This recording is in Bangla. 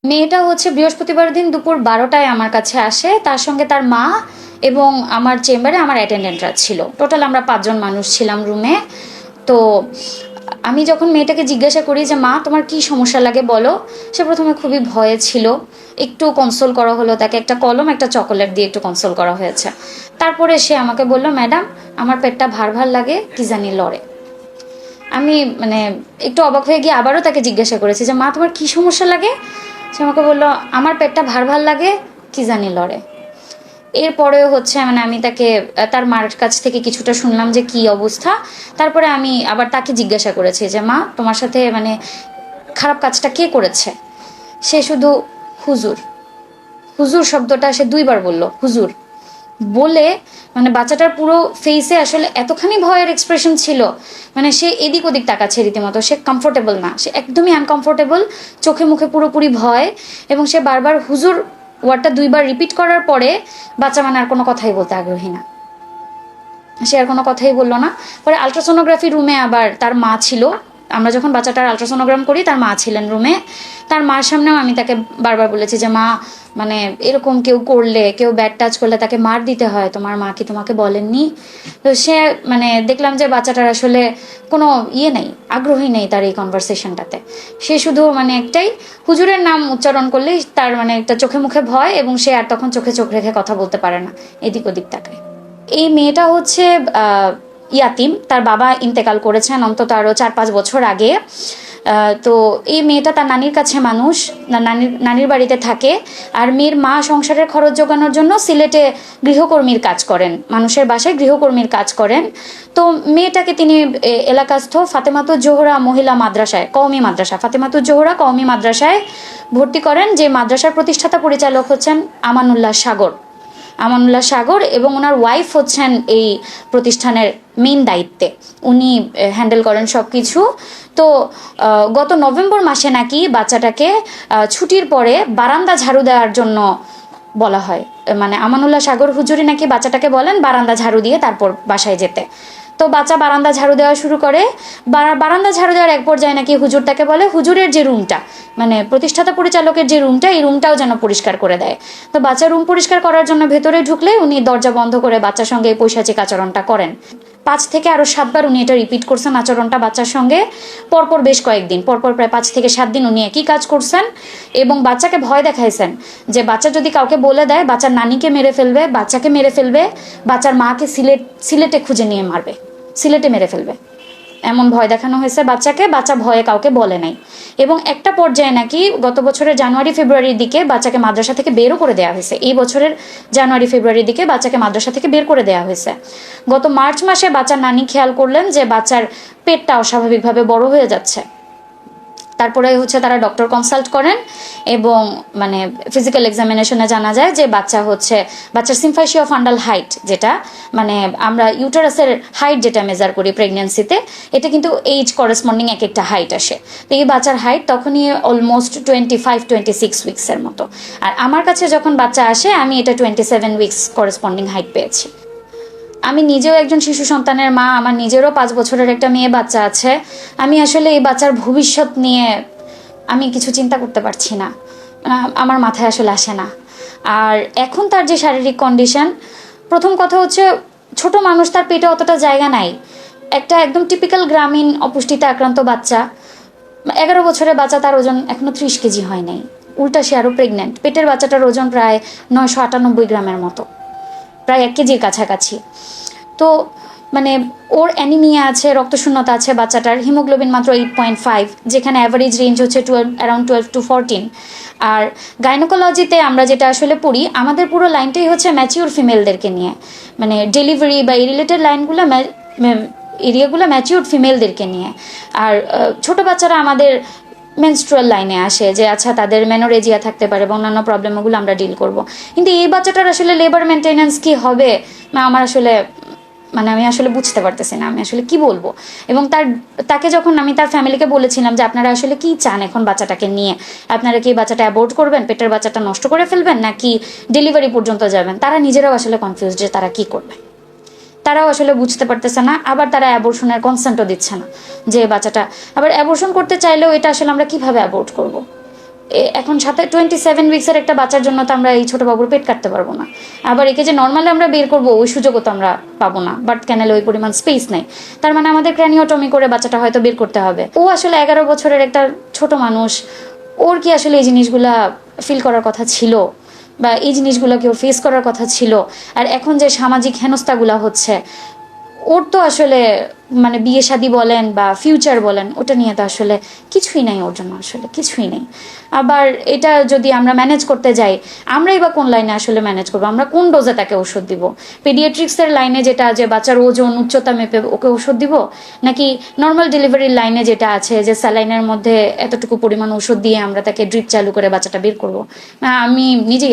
মেয়েটা হচ্ছে বৃহস্পতিবার দিন দুপুর 12টায় আমার কাছে আসে, তার সঙ্গে তার মা এবং আমার চেম্বারে আমার অ্যাটেন্ডেন্টরা ছিল। টোটাল আমরা 5জন মানুষ ছিলাম রুমে। তো আমি যখন মেয়েটাকে জিজ্ঞাসা করি যে মা তোমার কি সমস্যা লাগে বলো, সে প্রথমে খুবই ভয়ে ছিল। একটু কনসোল করা হলো, তাকে একটা কলম একটা চকোলেট দিয়ে একটু কনসোল করা হয়েছে। তারপরে সে আমাকে বলল ম্যাডাম আমার পেটটা ভার ভার লাগে, কি জানি লড়ে। আমি একটু অবাক হয়ে গিয়ে আবারও তাকে জিজ্ঞাসা করেছি যে মা তোমার কি সমস্যা লাগে। সে আমাকে বললো আমার পেটটা ভার ভার লাগে, কি জানি লড়ে। এরপরেও হচ্ছে আমি তাকে তার মার কাছ থেকে কিছুটা শুনলাম যে কি অবস্থা। তারপরে আমি আবার তাকে জিজ্ঞাসা করেছি যে মা তোমার সাথে খারাপ কাজটা কে করেছে। সে শুধু হুজুর, হুজুর শব্দটা সে 2বার বলল, হুজুর বলে বাচ্চাটার পুরো ফেসে আসলে এতখানি ভয়ের এক্সপ্রেশন ছিল, সে এদিক ওদিক তাকাচ্ছে রীতিমতো। সে কমফোর্টেবল না, সে একদমই আনকমফোর্টেবল, চোখে মুখে পুরোপুরি ভয়। এবং সে বারবার হুজুর ওয়ার্ডটা 2বার রিপিট করার পরে বাচ্চা আর কোনো কথাই বলতে আগ্রহী না, সে আর কোনো কথাই বললো না। পরে আলট্রাসোনোগ্রাফি রুমে আবার তার মা ছিল। আমরা যখন বাচ্চাটার আলট্রাসোনোগ্রাম করি তার মা ছিলেন রুমে। তার মার সামনেও আমি তাকে বারবার বলেছি যে মা এরকম কেউ করলে, কেউ ব্যাড টাচ করলে তাকে মার দিতে হয়, তোমার মা কি তোমাকে বলেননি? তো সে দেখলাম যে বাচ্চাটার আসলে কোনো নেই, আগ্রহী নেই তার এই কনভারসেশনটাতে। সে শুধু একটাই হুজুরের নাম উচ্চারণ করলেই তার একটা চোখে মুখে ভয়, এবং সে আর তখন চোখে চোখ রেখে কথা বলতে পারে না, এদিক ওদিক তাকায়। এই মেয়েটা হচ্ছে ইয়াতিম, তার বাবা ইন্তেকাল করেছেন অন্তত আরও 4-5 বছর আগে। তো এই মেয়েটা তার নানির কাছে মানুষ, নানির বাড়িতে থাকে। আর মেয়ের মা সংসারের খরচ জোগানোর জন্য সিলেটে গৃহকর্মীর কাজ করেন, মানুষের বাসায় গৃহকর্মীর কাজ করেন। তো মেয়েটাকে তিনি এলাকাস্থ ফাতেমাতুজ জোহরা মহিলা মাদ্রাসায়, কওমি মাদ্রাসা ফাতেমাতুজ জোহরা কওমি মাদ্রাসায় ভর্তি করেন, যে মাদ্রাসার প্রতিষ্ঠাতা পরিচালক হচ্ছেন আমানুল্লাহ সাগর। আমানুল্লাহ সাগর এবং ওনার ওয়াইফ হচ্ছেন এই প্রতিষ্ঠানের মেইন দায়িত্বে, উনি হ্যান্ডেল করেন সব কিছু। তো গত নভেম্বর মাসে নাকি বাচ্চাটাকে ছুটির পরে বারান্দা ঝাড়ু দেওয়ার জন্য বলা হয়। আমানুল্লাহ সাগর হুজুরি নাকি বাচ্চাটাকে বলেন বারান্দা ঝাড়ু দিয়ে তারপর বাসায় যেতে। তো বাচ্চা বারান্দা ঝাড়ু দেওয়া শুরু করে। বারান্দা ঝাড়ু দেওয়ার এক পর্যায়ে নাকি হুজুর তাকে বলে হুজুরের যে রুমটা, প্রতিষ্ঠাতা পরিচালকের যে রুমটা, এই রুমটাও যেন পরিষ্কার করে দেয়। তো বাচ্চা রুম পরিষ্কার করার জন্য ভেতরে ঢুকলে উনি দরজা বন্ধ করে বাচ্চার সঙ্গে এই পৈশাচিক আচরণটা করেন। 5 থেকে আরও 7বার উনি এটা রিপিট করছেন আচরণটা বাচ্চার সঙ্গে, পরপর বেশ কয়েকদিন, পরপর প্রায় 5 থেকে 7 দিন উনি একই কাজ করছেন। এবং বাচ্চাকে ভয় দেখাইছেন যে বাচ্চা যদি কাউকে বলে দেয় বাচ্চার নানিকে মেরে ফেলবে, বাচ্চাকে মেরে ফেলবে, বাচ্চার মাকে সিলেটে খুঁজে নিয়ে মারবে, সিলেটে মেরে ফেলবে, এমন ভয় দেখানো হয়েছে বাচ্চাকে। বাচ্চা ভয়ে কাউকে বলে নাই। এবং একটা পর্যায়ে নাকি গত বছরের জানুয়ারি ফেব্রুয়ারির দিকে বাচ্চাকে মাদ্রাসা থেকে বেরও করে দেওয়া হয়েছে। এই বছরের জানুয়ারি ফেব্রুয়ারির দিকে বাচ্চাকে মাদ্রাসা থেকে বের করে দেওয়া হয়েছে। গত মার্চ মাসে বাচ্চার নানি খেয়াল করলেন যে বাচ্চার পেটটা অস্বাভাবিকভাবে বড় হয়ে যাচ্ছে। তারপরে হচ্ছে তারা ডক্টর কনসাল্ট করেন এবং ফিজিক্যাল এক্সামিনেশনে জানা যায় যে বাচ্চার সিম্ফাইসিও ফান্ডাল হাইট, যেটা আমরা ইউটারাসের হাইট যেটা মেজার করি প্রেগন্যান্সিতে, এটা কিন্তু এইজ করেসপন্ডিং এক একটা হাইট আসে। তো এই বাচ্চার হাইট তখনই অলমোস্ট 25-26 উইক্সের মতো। আর আমার কাছে যখন বাচ্চা আসে আমি এটা 27 উইক্স করেসপন্ডিং হাইট পেয়েছি। আমি নিজেও একজন শিশু সন্তানের মা, আমার নিজেরও 5 বছরের একটা মেয়ে বাচ্চা আছে। আমি আসলে এই বাচ্চার ভবিষ্যৎ নিয়ে আমি কিছু চিন্তা করতে পারছি না, আমার মাথায় আসলে আসে না। আর এখন তার যে শারীরিক কন্ডিশন, প্রথম কথা হচ্ছে ছোট মানুষ, তার পেটে অতটা জায়গা নাই। একটা একদম টিপিক্যাল গ্রামীণ অপুষ্টিতে আক্রান্ত বাচ্চা, 11 বছরের বাচ্চা, তার ওজন এখনো 30 কেজি হয় নাই, উল্টা সে আরও প্রেগনেন্ট। পেটের বাচ্চাটার ওজন প্রায় 998 গ্রামের মতো, প্রায় 1 কেজির কাছাকাছি। তো ওর অ্যানিমিয়া আছে, রক্তশূন্যতা আছে বাচ্চাটার, হিমোগ্লোবিন মাত্র 8.5, যেখানে অ্যাভারেজ রেঞ্জ হচ্ছে অ্যারাউন্ড 12-14। আর গাইনোকোলজিতে আমরা যেটা আসলে পড়ি, আমাদের পুরো লাইনটাই হচ্ছে ম্যাচিওর ফিমেলদেরকে নিয়ে, ডেলিভারি বা এই রিলেটেড লাইনগুলো এরিয়াগুলো ম্যাচিওর ফিমেলদেরকে নিয়ে। আর ছোট বাচ্চারা আমাদের মেনস্ট্রুয়াল লাইনে আসে, যে আচ্ছা তাদের মেনোরেজিয়া থাকতে পারে বা অন্যান্য প্রবলেমগুলো আমরা ডিল করব। কিন্তু এই বাচ্চাটার আসলে লেবার মেনটেন্যান্স কি হবে আমার আসলে আমি আসলে বুঝতে পারতেছি না, আমি আসলে কি বলবো। এবং তাকে যখন আমি তার ফ্যামিলিকে বলেছিলাম যে আপনারা আসলে কি চান এখন বাচ্চাটাকে নিয়ে, আপনারা কি বাচ্চাটা অ্যাবর্ট করবেন, পেটের বাচ্চাটা নষ্ট করে ফেলবেন, নাকি ডেলিভারি পর্যন্ত যাবেন, তারা নিজেরাও আসলে কনফিউজ যে তারা কি করবে। তারাও আসলে বুঝতে পারতেছে না। আবার তারা অ্যাবর্শনের কনসেন্টও দিচ্ছে না, যে বাচ্চাটা আবার অ্যাবর্শন করতে চাইলেও এটা আসলে আমরা কিভাবে অ্যাবর্ট করব। এখন সাথে 27 উইক্সের একটা বাচ্চার জন্য তো আমরা এই ছোট বাবুর পেট কাটতে পারবো না। আবার একে যে নর্মালি আমরা বের করবো ওই সুযোগও তো আমরা পাবো না, বাট ক্যানেলে ওই পরিমাণ স্পেস নেই। তার মানে আমাদের ক্র্যানিওটমি করে বাচ্চাটা হয়তো বের করতে হবে। ও আসলে 11 বছরের একটা ছোট মানুষ, ওর কি আসলে এই জিনিসগুলা ফিল করার কথা ছিল, বা এই জিনিসগুলোকে ওর ফেস করার কথা ছিল? আর এখন যে সামাজিক হেনস্থাগুলা হচ্ছে, ওর তো আসলে মানে বিয়ে শাদী বলেন বা ফিউচার বলেন, ওটা নিয়ে তো আসলে কিছুই নাই ওর জন্য, আসলে কিছুই নেই। আবার এটা যদি আমরা ম্যানেজ করতে যাই, আমরাই বা কোন লাইনে আসলে ম্যানেজ করবো? আমরা কোন ডোজে তাকে ওষুধ দিব? পেডিয়াট্রিক্সের লাইনে যেটা, যে বাচ্চার ওজন উচ্চতা মেপে ওকে ওষুধ দিব, নাকি নর্মাল ডেলিভারির লাইনে যেটা আছে যে স্যালাইনের মধ্যে এতটুকু পরিমাণ ওষুধ দিয়ে আমরা তাকে ড্রিপ চালু করে বাচ্চাটা বের করবো? আমি নিজেই